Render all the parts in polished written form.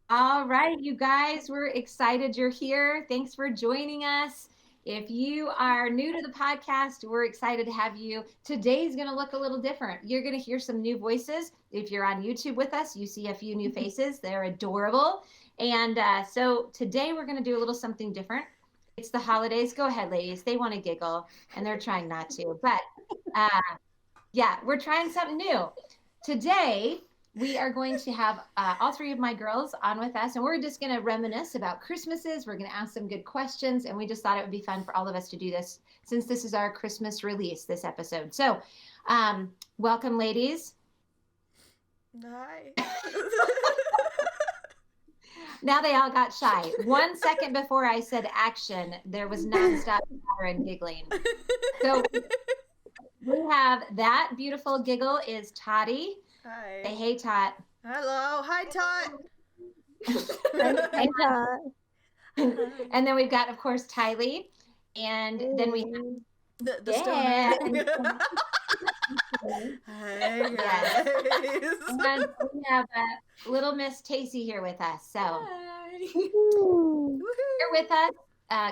All right, you guys, we're excited you're here. Thanks for joining us. If you are new to the podcast, we're excited to have you. Today's going to look a little different. You're going to hear some new voices. If you're on YouTube with us, you see a few new faces. They're adorable. And so today we're going to do a little something different. It's the holidays. Go ahead, ladies. They want to giggle, and they're trying not to. But uh, yeah, we're trying something new. Today, we are going to have all three of my girls on with us, and we're just going to reminisce about Christmases. We're going to ask some good questions, and we just thought it would be fun for all of us to do this since this is our Christmas release, this episode. So, welcome, ladies. Hi. Now they all got shy. 1 second before I said action, there was nonstop chatter and giggling. So, we have that beautiful giggle is Toddy. Hi. Say hey, Tot. Hello. Hi, Tot. Hey, Todd. And then we've got, of course, Tylee. And then we have The yeah. stoner. Hi, Yes. guys. And we have little Miss Tacee here with us. So Hi. here with us,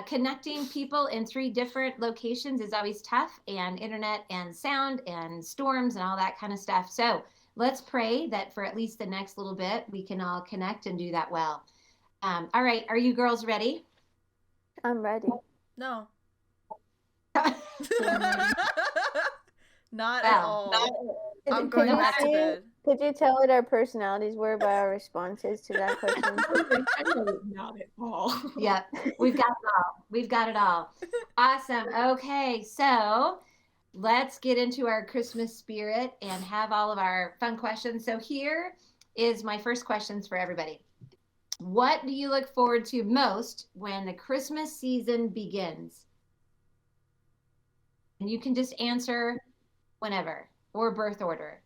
connecting people in 3 different locations is always tough, and internet and sound and storms and all that kind of stuff. So let's pray that for at least the next little bit, we can all connect and do that well. All right. Are you girls ready? I'm ready. No. Not at Well, all. I'm Could going you back to see- bed. Could you tell what our personalities were by our responses to that question? Not at all. Yep. We've got it all. We've got it all. Awesome. Okay. So let's get into our Christmas spirit and have all of our fun questions. So here is my first questions for everybody. What do you look forward to most when the Christmas season begins? And you can just answer whenever or birth order.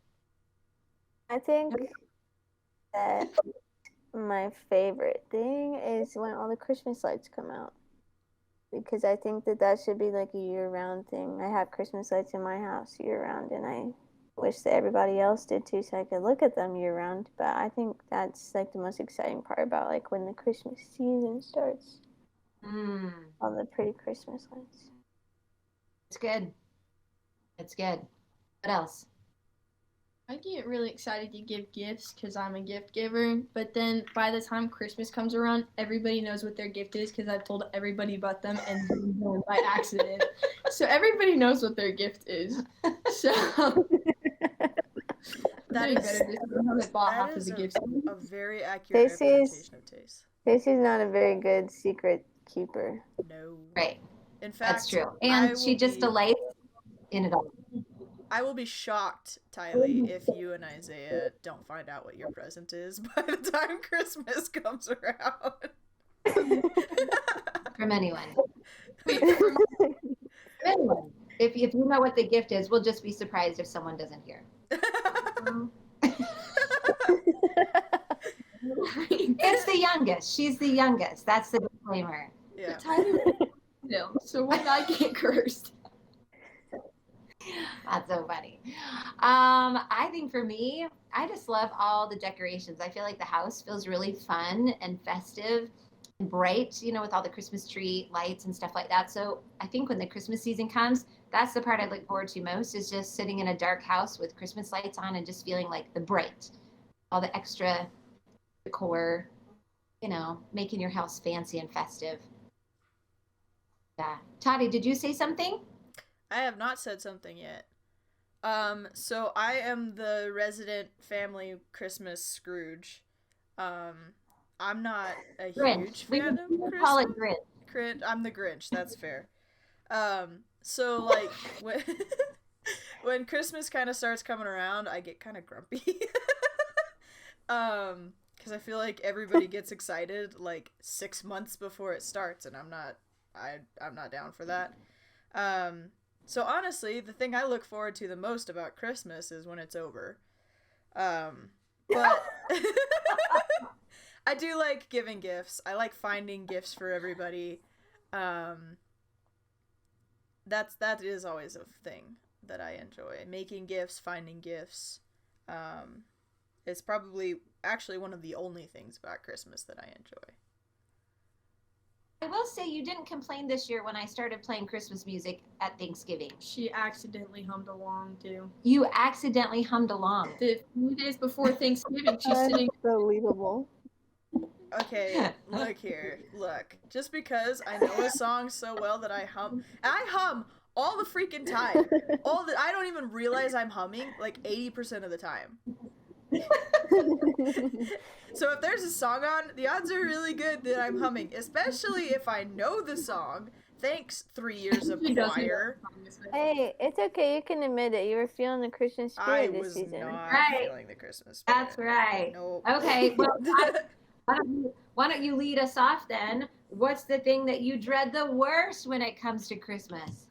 I think that my favorite thing is when all the Christmas lights come out. Because I think that should be like a year-round thing. I have Christmas lights in my house year-round, and I wish that everybody else did too, so I could look at them year-round. But I think that's like the most exciting part about like when the Christmas season starts. All the pretty Christmas lights. It's good. It's good. What else? I get really excited to give gifts because I'm a gift giver. But then by the time Christmas comes around, everybody knows what their gift is because I've told everybody about them and done by accident. So everybody knows what their gift is. So That is bought half of the gifts. a very accurate representation of taste. Stacey's not a very good secret keeper. No. Right. In fact, That's true. And she just delights in it all. I will be shocked, Tylee, if you and Isaiah don't find out what your present is by the time Christmas comes around. From anyone. From anyone. If you know what the gift is, we'll just be surprised if someone doesn't hear. It's the youngest. She's the youngest. That's the disclaimer. Yeah. No, so when I get cursed. That's so funny. I think for me, I just love all the decorations. I feel like the house feels really fun and festive and bright, with all the Christmas tree lights and stuff like that. So I think when the Christmas season comes, that's the part I look forward to most, is just sitting in a dark house with Christmas lights on and just feeling like the bright, all the extra decor, making your house fancy and festive. Yeah. Toddy, did you say something? I have not said something yet. So I am the resident family Christmas Scrooge. I'm not a huge fan of Christmas. Call it Grinch. I'm the Grinch. That's fair. So like when Christmas kind of starts coming around, I get kind of grumpy. Because I feel like everybody gets excited like 6 months before it starts, and I'm not down for that. So honestly, the thing I look forward to the most about Christmas is when it's over. But I do like giving gifts. I like finding gifts for everybody. That is always a thing that I enjoy. Making gifts, finding gifts. It's probably actually one of the only things about Christmas that I enjoy. I will say you didn't complain this year when I started playing Christmas music at Thanksgiving. She accidentally hummed along too. You accidentally hummed along. The few days before Thanksgiving, she's sitting. Unbelievable. Okay, look here. Look. Just because I know a song so well that I hum all the freaking time. I don't even realize I'm humming like 80% of the time. So if there's a song on, the odds are really good that I'm humming, especially if I know the song. Thanks, 3 years of choir. Hey, it's okay. You can admit it. You were feeling the Christmas I spirit this was season. not Right. feeling the Christmas spirit. That's right. Nope. Okay, well, why don't you lead us off then? What's the thing that you dread the worst when it comes to Christmas?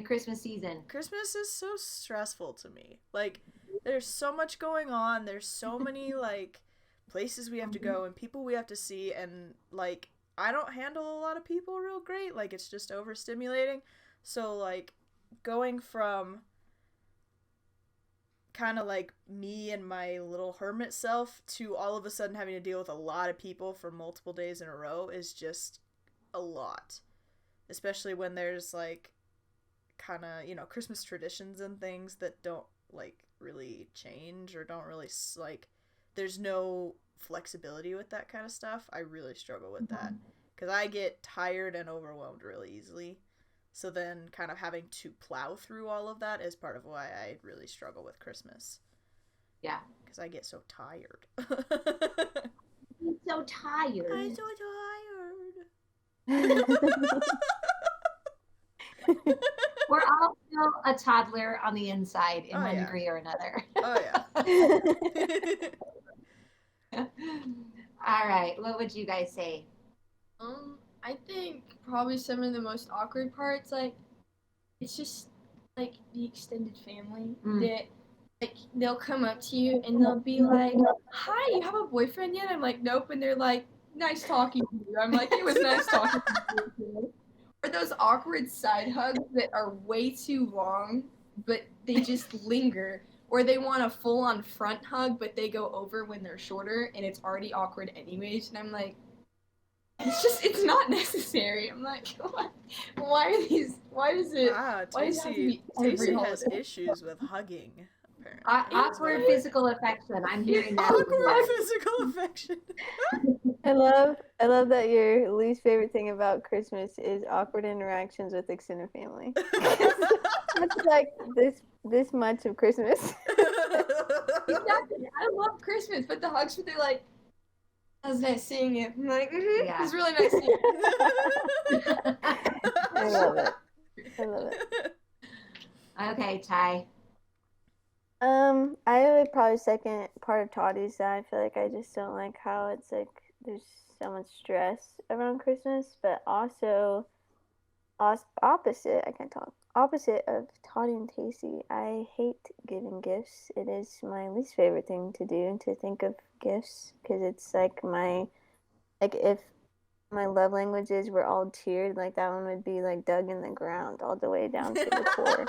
Christmas season. Christmas is so stressful to me. Like, there's so much going on. There's so many, like, places we have to go and people we have to see. And, like, I don't handle a lot of people real great. Like, it's just overstimulating. So, like, going from kind of like me and my little hermit self to all of a sudden having to deal with a lot of people for multiple days in a row is just a lot. Especially when there's, like, kind of, you know, Christmas traditions and things that don't, like, really change or don't really, like, there's no flexibility with that kind of stuff. I really struggle with that because I get tired and overwhelmed really easily. So then kind of having to plow through all of that is part of why I really struggle with Christmas. Yeah. Because I get so tired. I'm so tired. I'm so tired. We're all still a toddler on the inside in one yeah. degree or another. Oh, yeah. All right. What would you guys say? I think probably some of the most awkward parts, like, it's just, like, the extended family that, like, they'll come up to you and they'll be like, hi, you have a boyfriend yet? I'm like, nope. And they're like, nice talking to you. I'm like, it was nice talking to you. Or those awkward side hugs that are way too long, but they just linger. Or they want a full-on front hug, but they go over when they're shorter, and it's already awkward anyways. And I'm like, it's not necessary. I'm like, what? Why does it have to be every Tacee has holiday? issues with hugging, apparently. Awkward physical affection. I'm hearing that. Awkward physical affection. I love that your least favorite thing about Christmas is awkward interactions with extended family. That's like this much of Christmas. Exactly. I love Christmas, but the hugs, they're like, that was nice seeing you. I'm like, it was really nice seeing you. I love it. Okay, Ty. I would probably second part of Toddy's that I feel like I just don't like how it's like there's so much stress around Christmas, but also opposite of Toddy and Tacee, I hate giving gifts. It is my least favorite thing to do, to think of gifts, because it's like if my love languages were all tiered, like that one would be like dug in the ground all the way down to the core.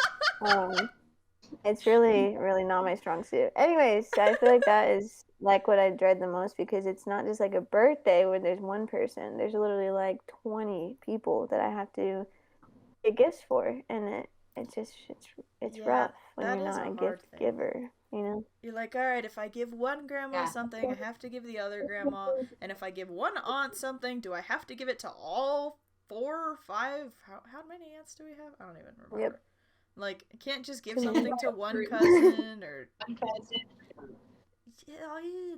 It's really, really not my strong suit. Anyways, I feel like that is like what I dread the most, because it's not just like a birthday where there's one person. There's literally like 20 people that I have to get gifts for, and it's rough when you're not a gift giver, you know? You're like, all right, if I give one grandma something, I have to give the other grandma, and if I give one aunt something, do I have to give it to all 4 or 5? How many aunts do we have? I don't even remember. Yep. Like, I can't just give something to one cousin or...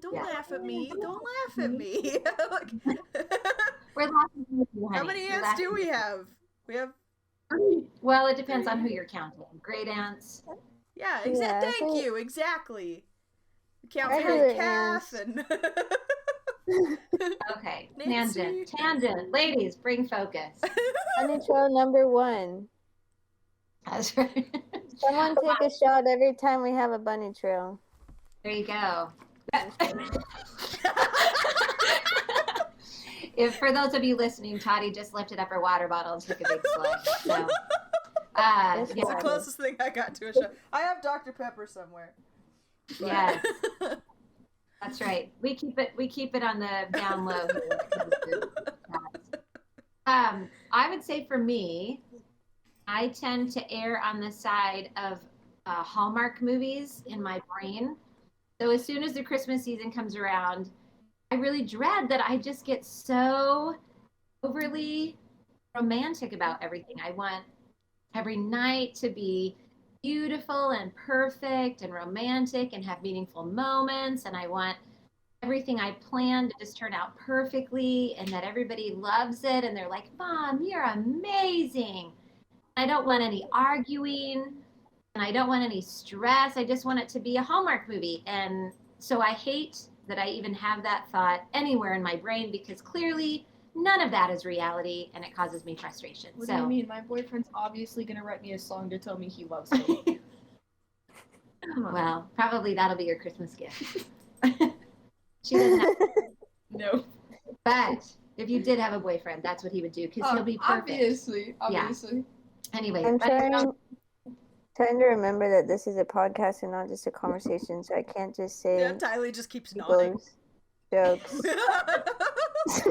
Don't laugh at me. Don't laugh at me. We're laughing at you, honey. How many aunts do we have? We have... Well, it depends on who you're counting. Great aunts. Yeah, thank you, exactly. You count for your calf and... Okay, tangent. Ladies, bring focus. Bunny trail number 1. That's right. Someone take a shot every time we have a bunny trail. There you go. If for those of you listening, Toddy just lifted up her water bottle and took a big slug. So, it's the closest thing I got to a shot. I have Dr. Pepper somewhere. Yes. That's right. We keep it on the down low here when it comes to cats. I would say for me, I tend to err on the side of Hallmark movies in my brain. So as soon as the Christmas season comes around, I really dread that I just get so overly romantic about everything. I want every night to be beautiful and perfect and romantic and have meaningful moments. And I want everything I plan to just turn out perfectly and that everybody loves it. And they're like, Mom, you're amazing. I don't want any arguing and I don't want any stress. I just want it to be a Hallmark movie. And so I hate that I even have that thought anywhere in my brain because clearly none of that is reality and it causes me frustration. What do you mean? My boyfriend's obviously gonna write me a song to tell me he loves me. Well, probably that'll be your Christmas gift. She doesn't have No. but if you did have a boyfriend, that's what he would do because he'll be perfect. Obviously. Anyway, I'm trying to remember that this is a podcast and not just a conversation, so I can't just say Yeah, Tylee just keeps nodding. Jokes. yes.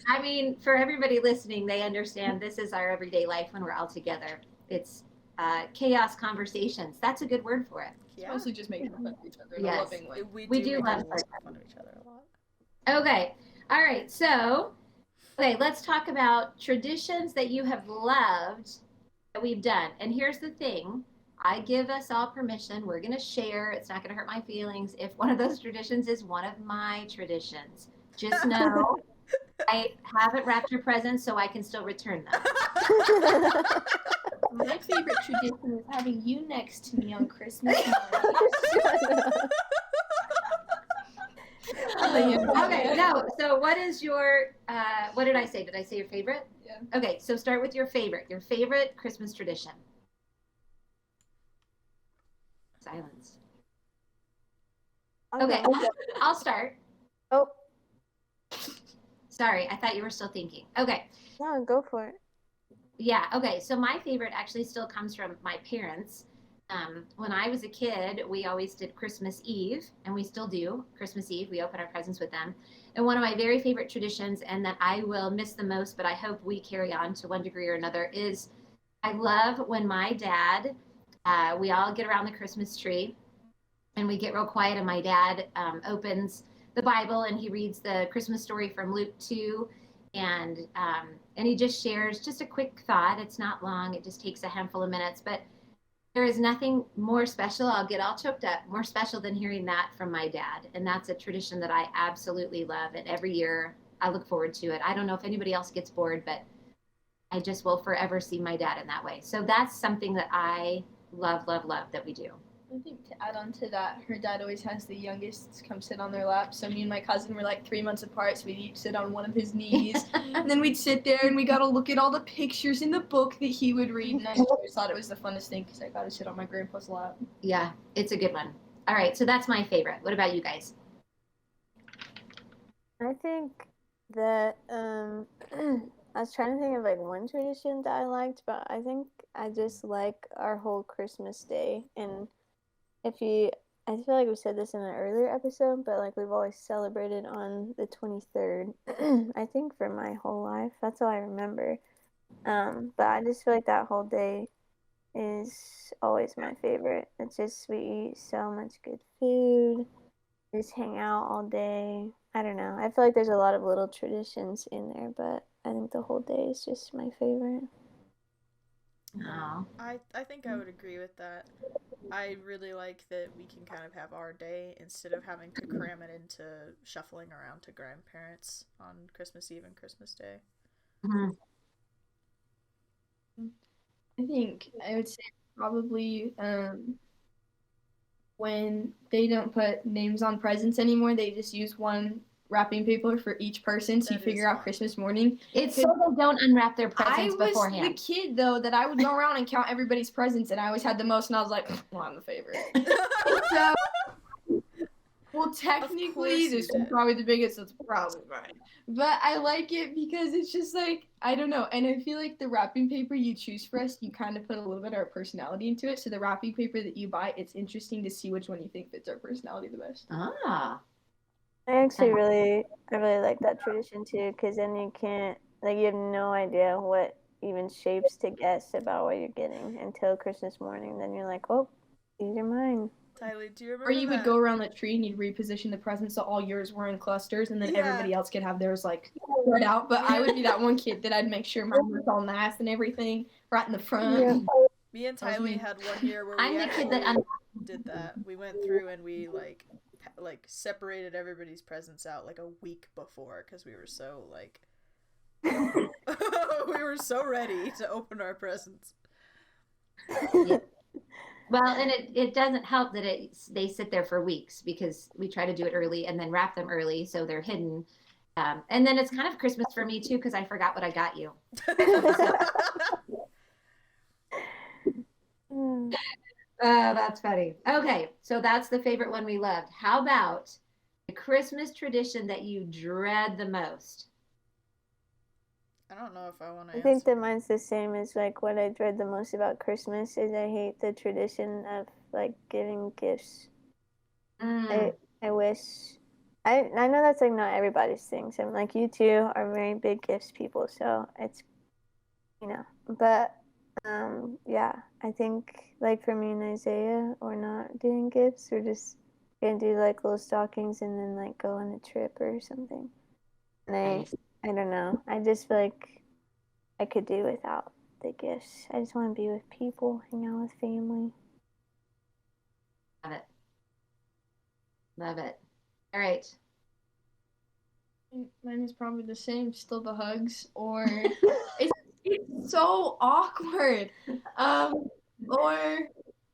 I mean, for everybody listening, they understand this is our everyday life when we're all together. It's chaos conversations. That's a good word for it. It's mostly just making fun of each other in Yes. a loving way. We do love fun of each other a lot. Okay. All right. So, let's talk about traditions that you have loved that we've done. And here's the thing. I give us all permission. We're going to share. It's not going to hurt my feelings if one of those traditions is one of my traditions. Just know I haven't wrapped your presents so I can still return them. My favorite tradition is having you next to me on Christmas Okay, no. So what is your, what did I say? Did I say your favorite? Yeah. Okay, so start with your favorite Christmas tradition. Silence. Okay, I'll start. Oh. Sorry, I thought you were still thinking. Okay. No, go for it. Yeah, okay. So my favorite actually still comes from my parents. When I was a kid, we always did Christmas Eve, and we still do Christmas Eve. We open our presents with them. And one of my very favorite traditions, and that I will miss the most, but I hope we carry on to one degree or another, is I love when my dad, we all get around the Christmas tree, and we get real quiet, and my dad opens the Bible, and he reads the Christmas story from Luke 2, and he just shares just a quick thought. It's not long. It just takes a handful of minutes, but there is nothing more special. I'll get all choked up, more special than hearing that from my dad. And that's a tradition that I absolutely love. And every year I look forward to it. I don't know if anybody else gets bored, but I just will forever see my dad in that way. So that's something that I love that we do. I think to add on to that, her dad always has the youngest come sit on their lap. So me and my cousin were like 3 months apart, so we'd each sit on one of his knees. And then we'd sit there and we got to look at all the pictures in the book that he would read. And I always thought it was the funnest thing because I got to sit on my grandpa's lap. Yeah, it's a good one. All right, so that's my favorite. What about you guys? I think that I was trying to think of like one tradition that I liked, but I think I just like our whole Christmas day. And I feel like we said this in an earlier episode, but like we've always celebrated on the 23rd. I think for my whole life, that's all I remember. But I just feel like that whole day is always my favorite. It's just we eat so much good food, we just hang out all day. I don't know. I feel like there's a lot of little traditions in there, but I think the whole day is just my favorite. Oh. I think I would agree with that. I really like that we can kind of have our day instead of having to cram it into shuffling around to grandparents on Christmas Eve and Christmas Day. Mm-hmm. I think I would say probably when they don't put names on presents anymore, they just use one wrapping paper for each person, so you figure out Christmas morning. It's so they don't unwrap their presents beforehand. I was the kid, though, that I would go around and count everybody's presents, and I always had the most, and I was like, well, I'm the favorite. So Well, technically, you this did. is probably the biggest. That's probably mine. But I like it because it's just like I don't know, and I feel like the wrapping paper you choose for us, you kind of put a little bit of our personality into it. So the wrapping paper that you buy, it's interesting to see which one you think fits our personality the best. Ah. I actually I really like that tradition too, because then you can't, like, you have no idea what even shapes to guess about what you're getting until Christmas morning. Then you're like, oh, these are mine. Tylee, do you remember Or you would that? go around the tree and you'd reposition the presents so all yours were in clusters, and then everybody else could have theirs like spread out. But I would be that one kid that I'd make sure mine was all nice and everything right in the front. Yeah. Me and That was me. Tylee had one year where I'm we the kid that actually did that. We went through and we like separated everybody's presents out like a week before because we were so like we were so ready to open our presents. Well, and it doesn't help that they sit there for weeks because we try to do it early and then wrap them early so they're hidden. And then it's kind of Christmas for me too because I forgot what I got you. That's funny. Okay, so that's the favorite one we loved. How about the Christmas tradition that you dread the most? I don't know if I want to I think answer. that mine's the same as like what I dread the most about Christmas is I hate the tradition of like giving gifts. Mm. I wish I know that's like not everybody's thing. So I'm like you two are very big gifts people, so it's but yeah, I think like for me and Isaiah, we're not doing gifts. We're just gonna do like little stockings and then like go on a trip or something. And I don't know. I just feel like I could do without the gifts. I just want to be with people, hang out with family. Love it. Love it. All right. Mine is probably the same, still the hugs, or it's so awkward. Or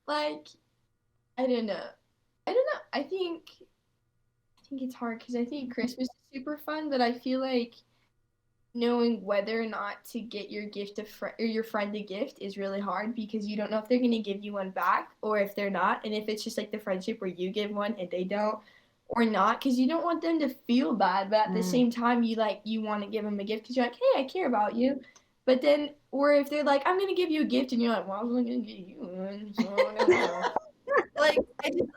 like I don't know. I think it's hard because I think Christmas is super fun, but I feel like knowing whether or not to get your gift or your friend a gift is really hard because you don't know if they're gonna give you one back or if they're not, and if it's just like the friendship where you give one and they don't, or not, because you don't want them to feel bad, but at the same time you want to give them a gift because you're like, hey, I care about you, but then or if they're like, I'm gonna give you a gift and you're like, well, I was gonna give you one, so I don't know. Like I feel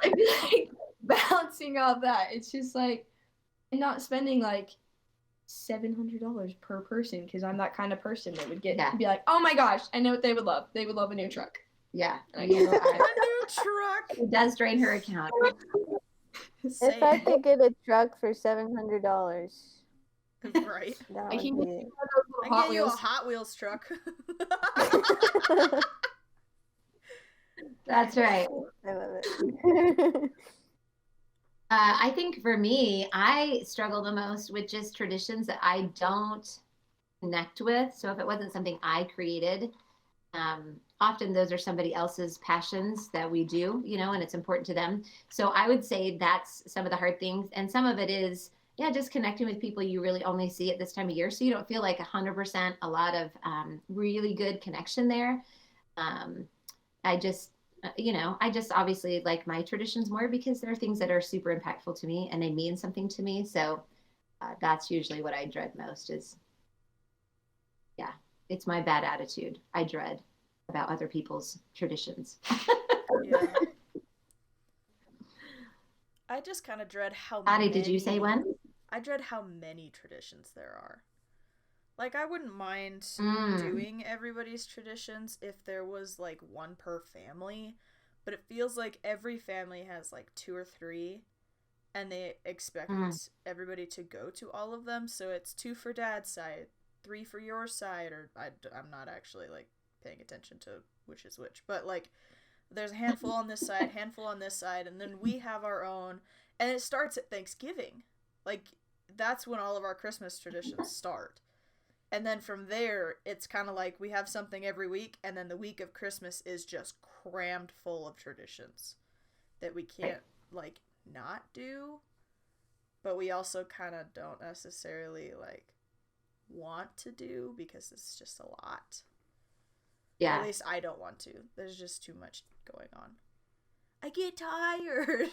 like balancing all that, it's just like and not spending like $700 per person because I'm that kind of person that would be like, oh my gosh, I know what they would love. They would love a new truck. Yeah, a new truck. It does drain her account. Same. If I could get a truck for $700, right? That I would can be get it. I can get you a Hot Wheels truck. That's right. I love it. I think for me, I struggle the most with just traditions that I don't connect with. So if it wasn't something I created, often those are somebody else's passions that we do, and it's important to them. So I would say that's some of the hard things. And some of it is, just connecting with people you really only see at this time of year. So you don't feel like 100% a lot of really good connection there. I just obviously like my traditions more because there are things that are super impactful to me and they mean something to me. So that's usually what I dread most is, it's my bad attitude I dread about other people's traditions. Yeah. I just kind of dread how Toddy, did you say one? I dread how many traditions there are. Like, I wouldn't mind doing everybody's traditions if there was, like, one per family. But it feels like every family has, like, 2 or 3. And they expect everybody to go to all of them. So it's 2 for Dad's side, 3 for your side. Or I'm not actually, like, paying attention to which is which. But, like, there's a handful on this side, handful on this side. And then we have our own. And it starts at Thanksgiving. Like, that's when all of our Christmas traditions start. And then from there, it's kind of like we have something every week, and then the week of Christmas is just crammed full of traditions that we can't, like, not do, but we also kind of don't necessarily, like, want to do because it's just a lot. Yeah. Or at least I don't want to. There's just too much going on. I get tired.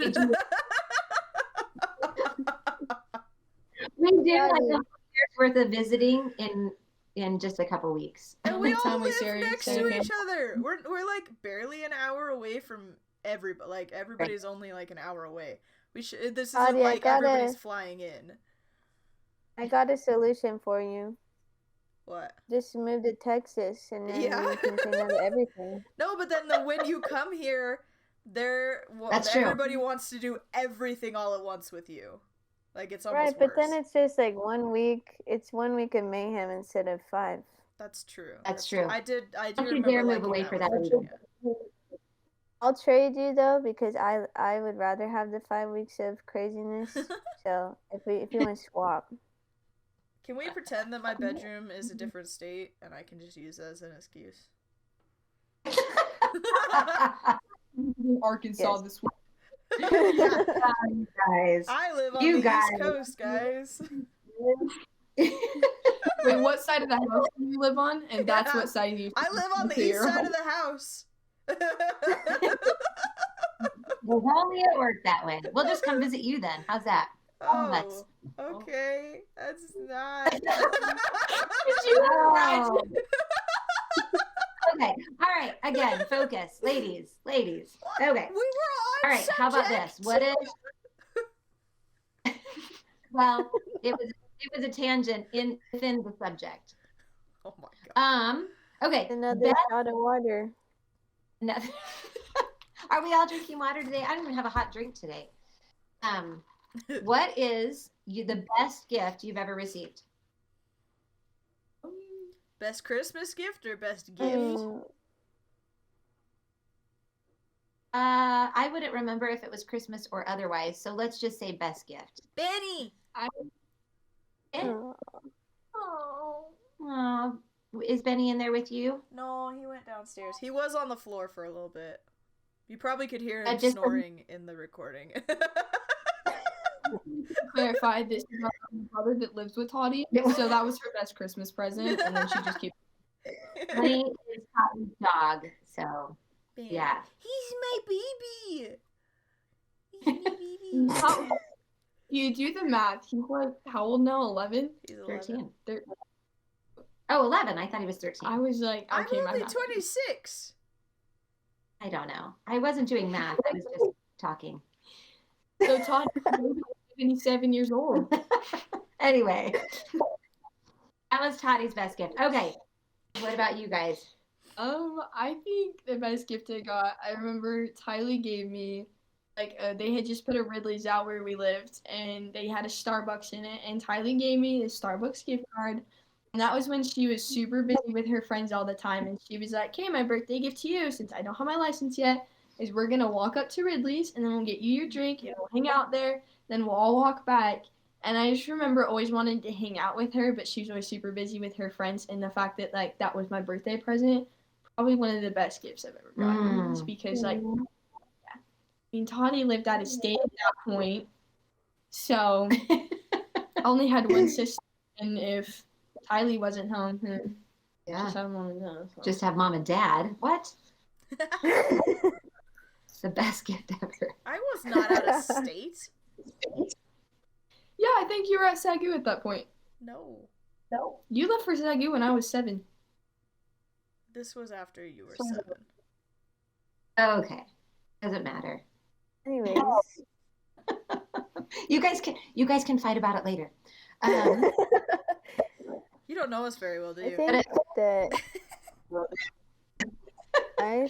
do like a Toddy. whole year's worth of visiting in just a couple weeks. And we all Time we live share next each to other. each other. We're like barely an hour away from everybody. Like everybody's only like an hour away. We should. This isn't Toddy, like everybody's flying in. I got a solution for you. What? Just move to Texas, and then Yeah. you can say no to everything. No, but then when you come here, That's true. everybody wants to do everything all at once with you. Like it's almost Right, but worse. then it's just like 1 week. It's 1 week of mayhem instead of 5. That's true. That's true. I do Don't you remember dare move liking away that for with that Virginia. I'll trade you though, because I would rather have the 5 weeks of craziness. So if you want to swap, Can we pretend that my bedroom is a different state and I can just use that as an excuse? Arkansas Yes. this week. Guys. I live on You the guys. East Coast, guys. Wait, what side of the house do you live on? And that's what side you. I live on the east side of the house. We're only at work that way. We'll just come visit you then. How's that? Oh, okay. That's not. Did you Oh. Okay. All right. Again, focus. Ladies. Okay. We were on All right. How about this? What is well, it was a tangent within the subject. Oh my god. Okay. another shot of water. No- Are we all drinking water today? I don't even have a hot drink today. What is the best gift you've ever received? Best Christmas gift or best gift? I wouldn't remember if it was Christmas or otherwise, so let's just say best gift. Benny. Oh, is Benny in there with you? No, he went downstairs. He was on the floor for a little bit. You probably could hear him Just- snoring in the recording. clarify this is not my brother that lives with Toddy, so that was her best Christmas present, and then she just keeps. Benny is Toddy's dog, so Benny. yeah. He's my baby. He's my baby. How, you do the math. He's like how old now? 11. He's 11. 13. Oh, 11. I thought he was 13. I was like, I'm okay, my only math. 26. I don't know. I wasn't doing math. I was just talking. So Toddy is 77 years old. Anyway, that was Toddy's best gift. Okay. What about you guys? I think the best gift I got, I remember Tylee gave me, like, they had just put a Ridley's out where we lived, and they had a Starbucks in it, and Tylee gave me the Starbucks gift card, and that was when she was super busy with her friends all the time, and she was like, okay, my birthday gift to you, since I don't have my license yet, is we're gonna walk up to Ridley's, and then we'll get you your drink, and we'll hang out there, then we'll all walk back. And I just remember always wanting to hang out with her, but she was always super busy with her friends. And the fact that, like, that was my birthday present, probably one of the best gifts I've ever gotten. It's because, like, yeah. I mean, Toddy lived out of state at that point. So I only had one sister. And if Tylee wasn't home, Yeah. just have mom and dad. So. Just have mom and dad. What? It's the best gift ever. I was not out of state. Yeah, I think you were at Sagu at that point. No. You left for Sagu when I was 7. This was after you were So- 7. Okay. Doesn't matter. Anyways, You guys can fight about it later. You don't know us very well, do I you? think that I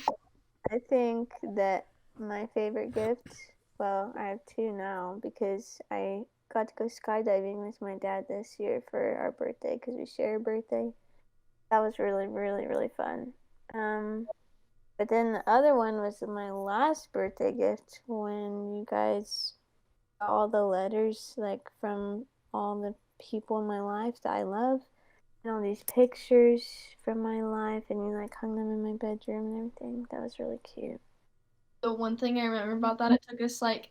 think that my favorite gift, well, I have 2 now because I got to go skydiving with my dad this year for our birthday because we share a birthday. That was really, really, really fun. But then the other one was my last birthday gift when you guys got all the letters like from all the people in my life that I love and all these pictures from my life and you like hung them in my bedroom and everything. That was really cute. The one thing I remember about that, it took us like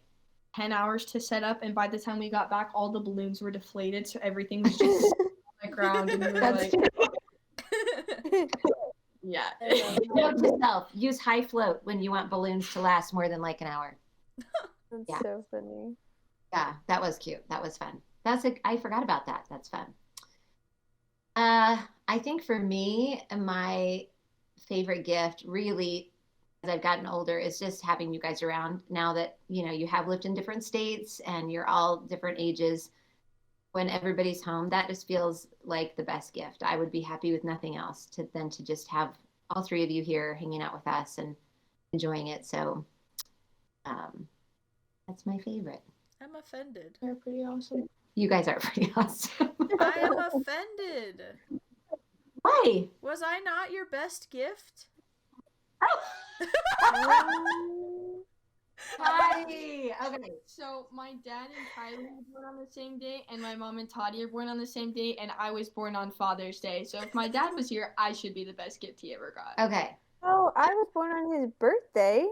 10 hours to set up, and by the time we got back, all the balloons were deflated, so everything was just on the ground, and we were That's like, yeah. Note to self, use high float when you want balloons to last more than like an hour. That's Yeah. so funny. Yeah, that was cute. That was fun. I forgot about that. That's fun. I think for me, my favorite gift really, as I've gotten older, is just having you guys around now that, you have lived in different states and you're all different ages. When everybody's home, that just feels like the best gift. I would be happy with nothing else than to just have all three of you here hanging out with us and enjoying it. So that's my favorite. I'm offended. They're pretty awesome. You guys are pretty awesome. I am offended. Why? Was I not your best gift? Hi. Okay. So my dad and Kylie were born on the same day, and my mom and Toddy are born on the same day, and I was born on Father's Day. So if my dad was here, I should be the best gift he ever got. Okay. Oh, I was born on his birthday.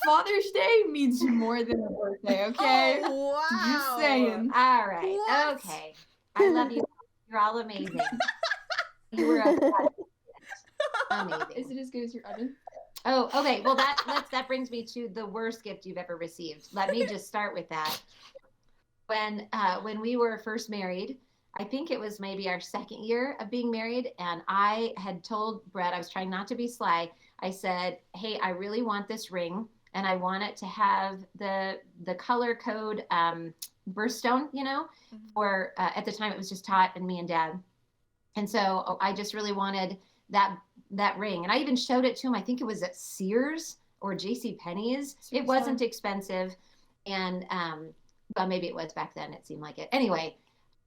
Father's Day means more than a birthday, okay? Oh, wow. Just saying. All right. What? Okay. I love you. You're all amazing. You were amazing. Is it as good as your oven? Oh, okay. Well, that brings me to the worst gift you've ever received. Let me just start with that. When we were first married, I think it was maybe our second year of being married, and I had told Brett, I was trying not to be sly. I said, "Hey, I really want this ring, and I want it to have the color code birthstone, for at the time it was just Tot and me and Dad, and so I just really wanted that ring, and I even showed it to him. I think it was at Sears or J.C. Penney's. It wasn't expensive, and well, maybe it was back then. It seemed like it. Anyway,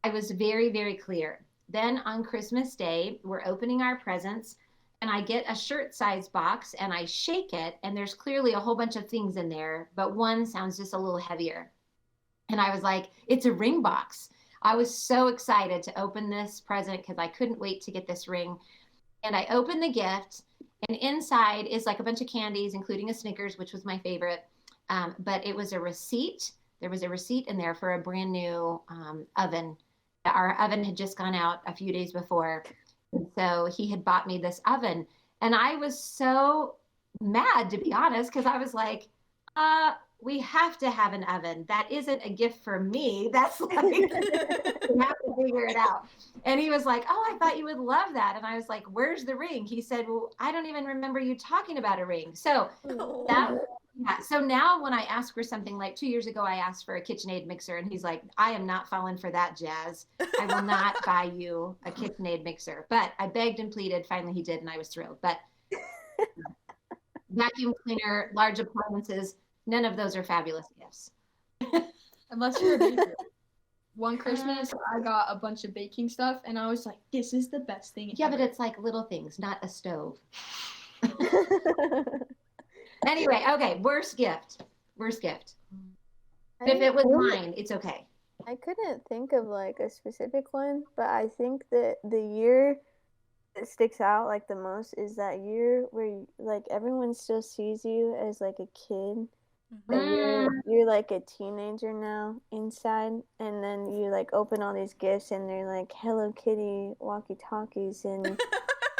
I was very, very clear. Then on Christmas Day, we're opening our presents, and I get a shirt size box, and I shake it, and there's clearly a whole bunch of things in there, but one sounds just a little heavier. And I was like, it's a ring box. I was so excited to open this present because I couldn't wait to get this ring. And I opened the gift, and inside is like a bunch of candies, including a Snickers, which was my favorite. But it was a receipt. There was a receipt in there for a brand new oven. Our oven had just gone out a few days before. And so he had bought me this oven. And I was so mad, to be honest, because I was like, we have to have an oven. That isn't a gift for me. That's like, we have to figure it out. And he was like, oh, I thought you would love that. And I was like, where's the ring? He said, well, I don't even remember you talking about a ring. So so now when I ask for something, like 2 years ago, I asked for a KitchenAid mixer, and he's like, I am not falling for that, Jazz. I will not buy you a KitchenAid mixer. But I begged and pleaded. Finally, he did, and I was thrilled. But vacuum cleaner, large appliances, none of those are fabulous gifts. Unless you're a baker. One Christmas, I got a bunch of baking stuff, and I was like, this is the best thing Yeah, ever. but it's like little things, not a stove. Anyway, okay, worst gift. But if it was mine, it's okay. I couldn't think of like a specific one, but I think that the year that sticks out like the most is that year where like everyone still sees you as like a kid, but you're like a teenager now inside, and then you like open all these gifts and they're like Hello Kitty walkie-talkies and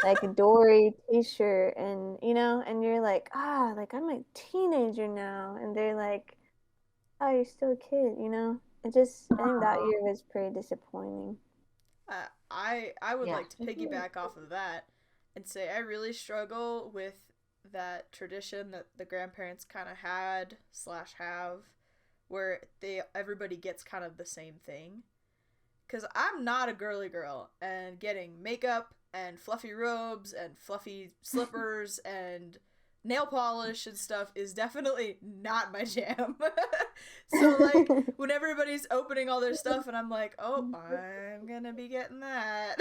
like a Dory t-shirt, and and you're like, like I'm a teenager now, and they're like, oh, you're still a kid, I think that year was pretty disappointing. I would like to piggyback off of that and say I really struggle with that tradition that the grandparents kind of had / have, where everybody gets kind of the same thing. Because I'm not a girly girl, and getting makeup and fluffy robes and fluffy slippers and nail polish and stuff is definitely not my jam. So like when everybody's opening all their stuff and I'm like, oh, I'm gonna be getting that.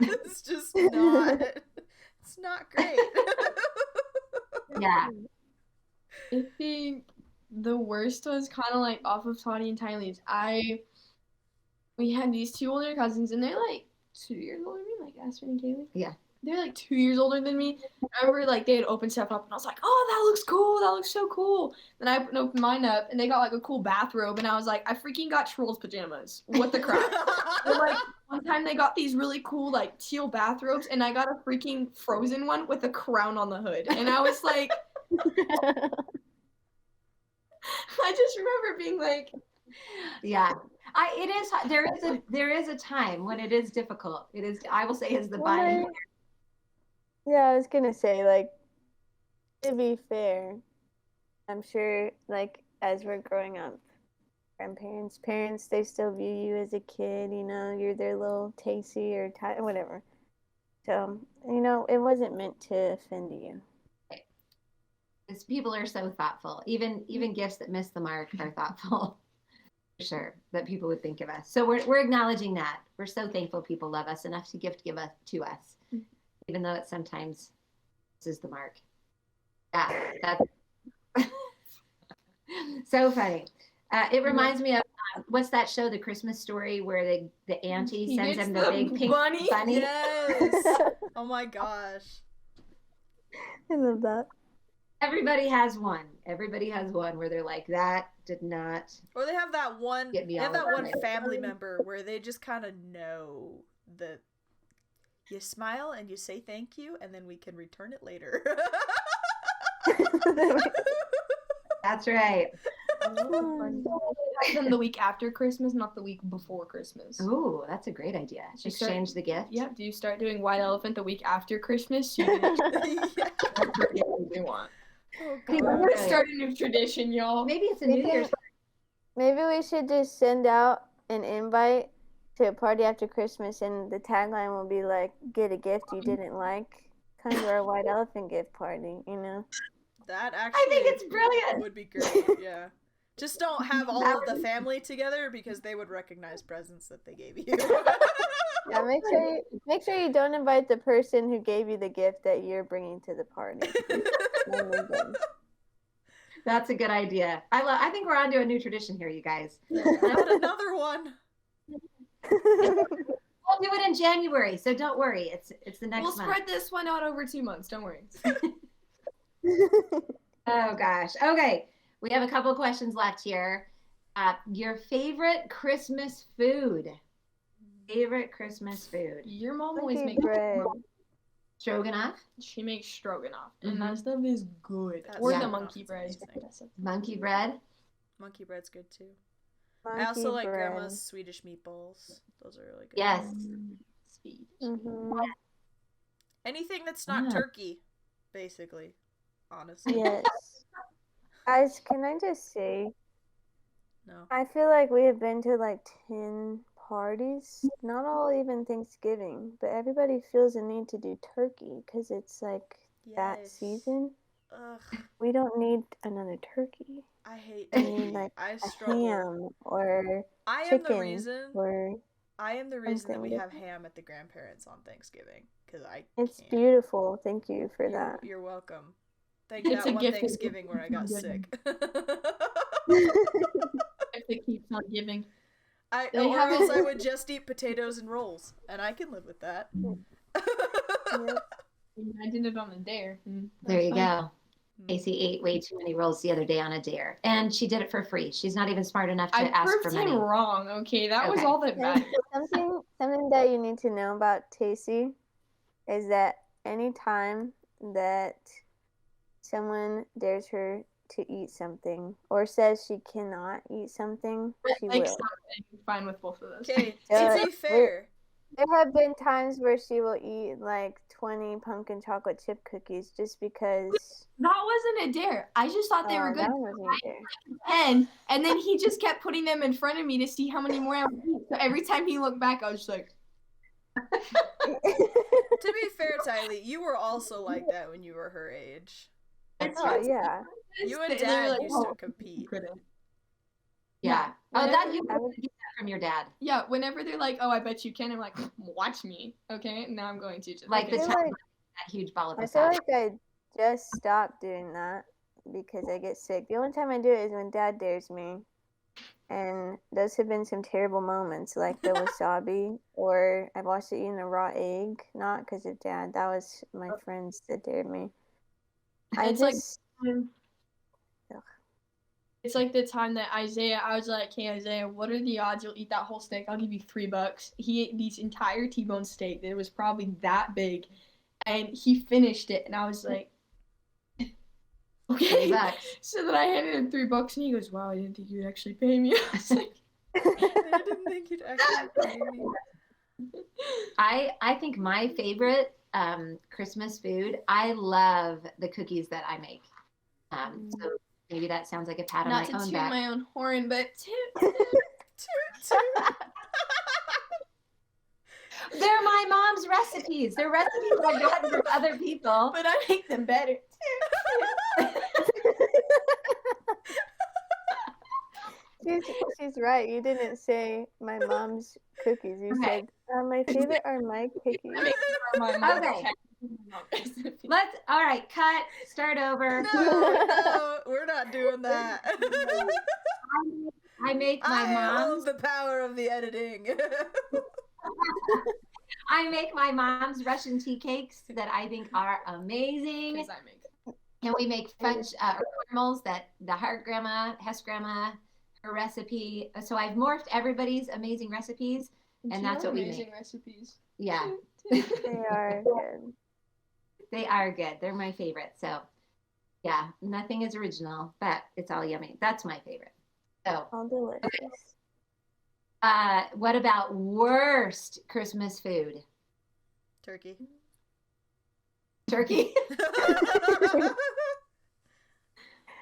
It's just it's not great. Yeah. I think the worst was kind of like off of Toddy and Tylee's. We had these two older cousins, and they're like 2 years older than me, like Aspen and Kaylee. Yeah. They're like 2 years older than me. I remember like they had opened stuff up, and I was like, oh, that looks cool. That looks so cool. Then I opened mine up, and they got like a cool bathrobe, and I was like, I freaking got Trolls pajamas. What the crap? But, like one time they got these really cool like teal bathrobes, and I got a freaking Frozen one with a crown on the hood, and I was like, I just remember being like, yeah. There is a time when it is difficult. It is, I will say, is the Well, buying. Yeah, I was gonna say, like, to be fair, I'm sure, like, as we're growing up, grandparents, parents, they still view you as a kid, you know, you're their little Tacey or whatever. So, you know, it wasn't meant to offend you. Because people are so thoughtful. Even gifts that miss the mark are thoughtful. For sure, that people would think of us. So we're acknowledging that. We're so thankful people love us enough to give us to us, even though it sometimes misses the mark. Yeah, that's so funny. It reminds me of what's that show, The Christmas Story, where the auntie sends him the big pink bunny. Yes. Oh my gosh. I love that. Everybody has one. Everybody has one where they're like, that did not. Or they have that one. Get me They have all that over one it. family member where they just kind of know that you smile and you say thank you, and then we can return it later. That's right. Them the week after Christmas, not the week before Christmas. Oh, that's a great idea. Exchange the gift. Yep. Do you start doing white elephant the week after Christmas? You can you want. Oh, I'm God. gonna start a new tradition, y'all. Maybe it's a New Year's. Maybe we should just send out an invite to a party after Christmas, and the tagline will be like, "Get a gift you didn't like." Kind of our white elephant gift party, you know? That actually I think it's brilliant. would be great, yeah. Just don't have all of the family together because they would recognize presents that they gave you. Yeah, make sure you don't invite the person who gave you the gift that you're bringing to the party. That's a good idea. I think we're onto a new tradition here, you guys. Not another one. We'll do it in January, so don't worry. It's the next We'll month. spread this one out over 2 months. Don't worry. Oh gosh. Okay, we have a couple of questions left here. Your favorite Christmas food? Favorite Christmas food? Your mom always Monkey makes bread. Stroganoff? She makes stroganoff, and that stuff is good. That Or the stroganoff monkey is bread. amazing. Monkey bread? Monkey bread's good too. Monkey I also like bread. grandma's Swedish meatballs. Those are really good. Yes. Speed. Mm-hmm. Anything that's not Yeah. turkey, basically. Honestly. Yes. Guys, can I just say, No. I feel like we have been to like 10 parties, not all even Thanksgiving, but everybody feels the need to do turkey because it's like that Yes. season. Ugh, We don't need another turkey. I hate We turkey. need like I a struggle. ham or I am chicken the reason. or I am the reason that we something. have ham at the grandparents on Thanksgiving because I it's can't. beautiful. Thank you for that. You're welcome. Thank It's that a one gift. Thanksgiving where I got Good. sick. If it keeps on giving. Or They have else it- I would just eat potatoes and rolls, and I can live with that. Yep. I did it on a dare. There you go. Hmm. Casey ate way too many rolls the other day on a dare, and she did it for free. She's not even smart enough to I ask for proved money. him wrong. Okay, that was Okay. all that mattered. Something that you need to know about Tacey is that anytime that someone dares her to eat something or says she cannot eat something, she Like will. something. Fine with both of those. Okay, Yeah, to be fair, There have been times where she will eat like 20 pumpkin chocolate chip cookies just because. That wasn't a dare. I just thought they were good. That wasn't a dare. 10, and then he just kept putting them in front of me to see how many more I would eat. So every time he looked back, I was just like, to be fair, Tylee, you were also like that when you were her age. Oh, yeah. You and They were Dad like, used "Oh, to compete. couldn't." Yeah. Oh, Whenever- that you I would- get that from your dad. Yeah, whenever they're like, "Oh, I bet you can," I'm like, "Watch me, okay?" Now I'm going to just Like the feel time like- that huge ball of I feel wasabi. like I just stopped doing that because I get sick. The only time I do it is when Dad dares me. And those have been some terrible moments, like the wasabi, or I've also eaten a raw egg, not because of Dad. That was my friends that dared me. I It's like- just, It's like the time that Isaiah, I was like, "Hey Isaiah, what are the odds you'll eat that whole steak? I'll give you $3." He ate this entire T-bone steak that was probably that big, and he finished it, and I was like, "Okay." $3. So then I handed him $3, and he goes, "Wow, I didn't think you'd actually pay me." I was like, They had to Thank you, actually, for me. I think my favorite Christmas food, I love the cookies that I make. So maybe that sounds like a pat on Not my to own toot back. my own horn, but toot. Toot, toot. They're my mom's recipes. They're recipes I've gotten from other people. But I make them better. She's right. You didn't say my mom's cookies. You said my favorite are my cookies. Okay. All right, cut, start over. No, we're not doing that. I make my mom's. I love the power of the editing. I make my mom's Russian tea cakes that I think are amazing. Because I make them. And we make fudge caramels that the Hart grandma, Hess grandma, her recipe. So I've morphed everybody's amazing recipes, and that's what we amazing make. recipes. Yeah, They are good. they are good. They're my favorite. So yeah, nothing is original, but it's all yummy. That's my favorite. So All delicious. what about worst Christmas food? Turkey. Turkey.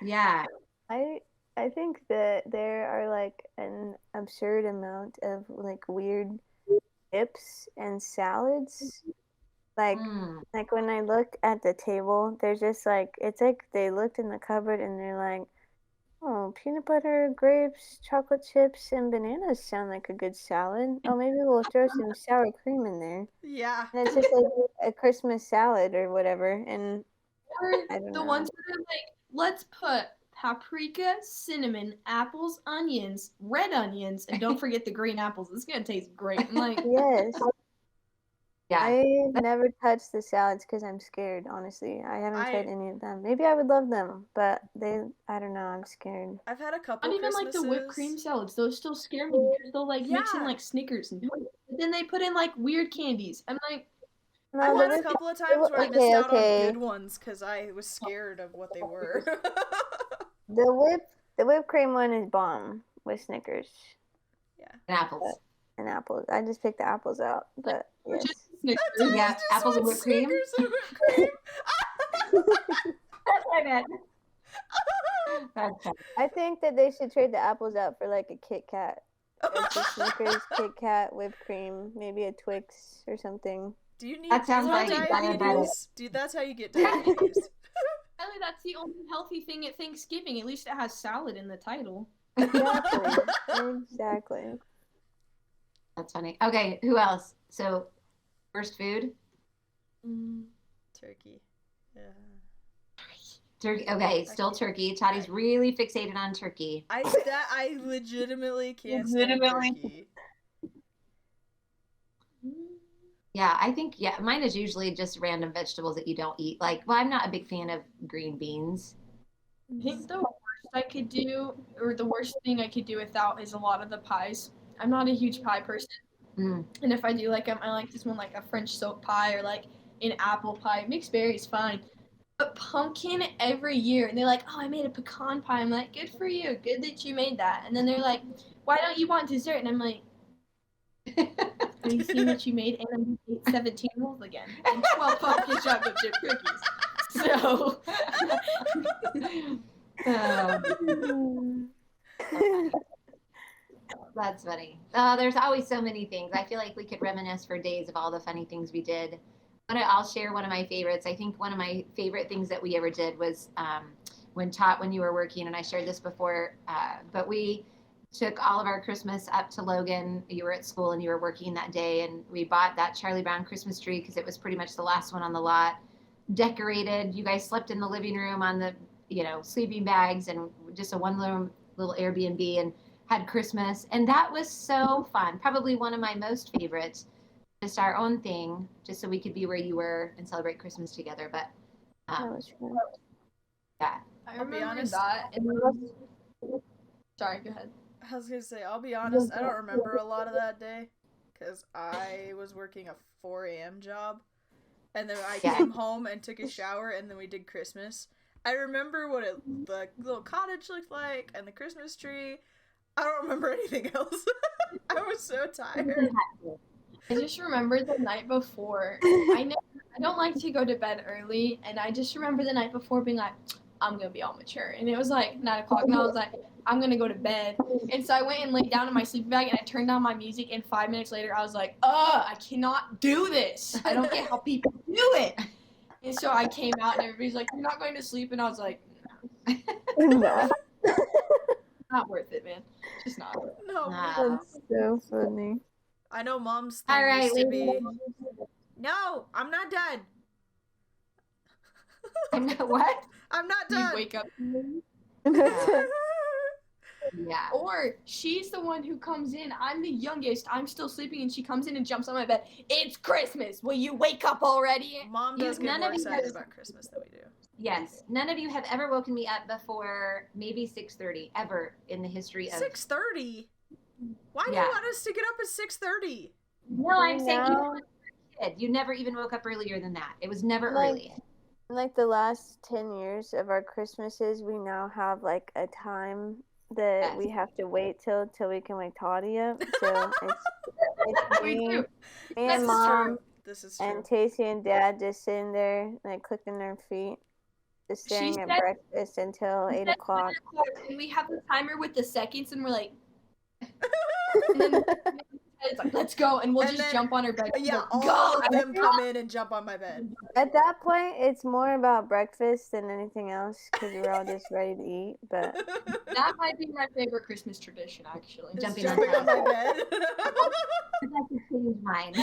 Yeah. I think that there are like an absurd amount of like weird dips and salads. Like when I look at the table, there's just like it's like they looked in the cupboard and they're like, oh, peanut butter, grapes, chocolate chips, and bananas sound like a good salad. Oh, maybe we'll throw some sour cream in there. Yeah. And it's just like a Christmas salad or whatever. And Or I don't the know. ones that are like, let's put paprika, cinnamon, apples, onions, red onions, and don't forget the green apples. It's gonna taste great. I'm like, Yes. Yeah. I never touched the salads because I'm scared, honestly. I haven't tried any of them. Maybe I would love them, but I don't know, I'm scared. I've had a couple not even like the whipped Christmases. cream salads. Those still scare me because they'll like mix in Yeah. like Snickers and but then they put in like weird candies. I'm like, No, I've the had a whipped- couple of times where I okay, missed out okay. on good ones because I was scared of what they were. the whipped cream one is bomb with Snickers And apples. and apples. I just picked the apples out, but yes. just Snickers. Yeah, Just apples and want whipped cream. Snickers and whipped cream. That's what I meant. That's funny. I think that they should trade the apples out for like a Kit Kat. It's a Snickers, Kit Kat, whipped cream, maybe a Twix or something. Do you need That sounds do you like want diabetes? That's how you get diabetes. Ellie, that's the only healthy thing at Thanksgiving. At least it has salad in the title. Exactly. Exactly. That's funny. Okay, who else? So, worst food? Turkey. Yeah. Turkey. Okay, still turkey. Toddy's really fixated on turkey. I legitimately can't stand turkey. Yeah, I think mine is usually just random vegetables that you don't eat. Like, well, I'm not a big fan of green beans. I think the worst I could do, or the worst thing I could do without, is a lot of the pies. I'm not a huge pie person, and if I do like them, I like this one like a French soap pie or like an apple pie. Mixed berries fine, but pumpkin every year, and they're like, "Oh, I made a pecan pie." I'm like, "Good for you, good that you made that." And then they're like, "Why don't you want dessert?" And I'm like, "Have you seen what you made?" And I'm gonna eat 17 rolls again and 12 pumpkin chocolate chip cookies. So. That's funny. There's always so many things. I feel like we could reminisce for days of all the funny things we did. I'll share one of my favorites. I think one of my favorite things that we ever did was when you were working, and I shared this before, but we took all of our Christmas up to Logan. You were at school and you were working that day, and we bought that Charlie Brown Christmas tree because it was pretty much the last one on the lot. Decorated. You guys slept in the living room on the sleeping bags and just a one-room little Airbnb, and had Christmas, and that was so fun. Probably one of my most favorites. Just our own thing, just so we could be where you were and celebrate Christmas together. But That was fun. yeah, I I'll be remember honest. that. Sorry, go ahead. I was gonna say, I'll be honest, I don't remember a lot of that day because I was working a 4 a.m. job, and then I came home and took a shower, and then we did Christmas. I remember what the little cottage looked like and the Christmas tree. I don't remember anything else. I was so tired. I just remember the night before. I don't like to go to bed early, and I just remember the night before being like, I'm gonna be all mature, and it was like 9 o'clock, and I was like, I'm gonna go to bed, and so I went and laid down in my sleeping bag, and I turned on my music, and 5 minutes later, I was like, I cannot do this. I don't get how people do it. And so I came out, and everybody's like, you're not going to sleep, and I was like, No. not worth it, man. Just not worth it. No. That's so funny. I know mom's thing All right, used to ladies. be, no, I'm not done. I'm not what? I'm not You done. wake up. Yeah. Or she's the one who comes in. I'm the youngest. I'm still sleeping, and she comes in and jumps on my bed. It's Christmas. Will you wake up already? Mom does get none more of you excited guys- about Christmas than we do. Yes. None of you have ever woken me up before maybe 6:30 ever in the history of 6:30? Why do Yeah. you want us to get up at 6:30? No, I'm saying even No. when you were a kid, you never even woke up earlier than that. It was never Like- early. Like the last 10 years of our Christmases, we now have like a time that Yes. we have to wait till we can wake Toddy up. So it's We me, do. me and This mom is true. This is true. and Tacey and Dad just sitting there like clicking their feet, just staring at said- breakfast until 8 o'clock. And we have the timer with the seconds, and we're like, and then it's like, let's go, and we'll And just then- jump on our bed. Yeah, Like, all go. of them come in and jump on my bed. At that point, it's more about breakfast than anything else because we're all just ready to eat. But That might be my favorite Christmas tradition, actually. Just Jumping on jumping on my top. bed. I'd like to change mine.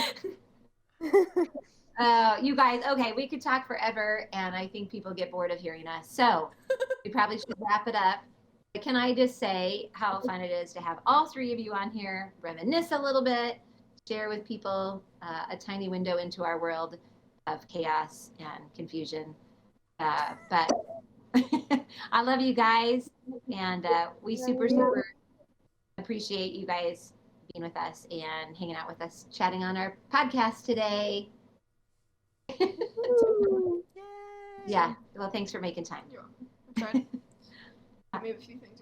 You guys, okay, we could talk forever, and I think people get bored of hearing us. So we probably should wrap it up. Can I just say how fun it is to have all three of you on here, reminisce a little bit, share with people a tiny window into our world of chaos and confusion. But I love you guys, and we super appreciate you guys being with us and hanging out with us, chatting on our podcast today. Yay. Yeah, well, thanks for making time. You're welcome. I tried. I made a few things.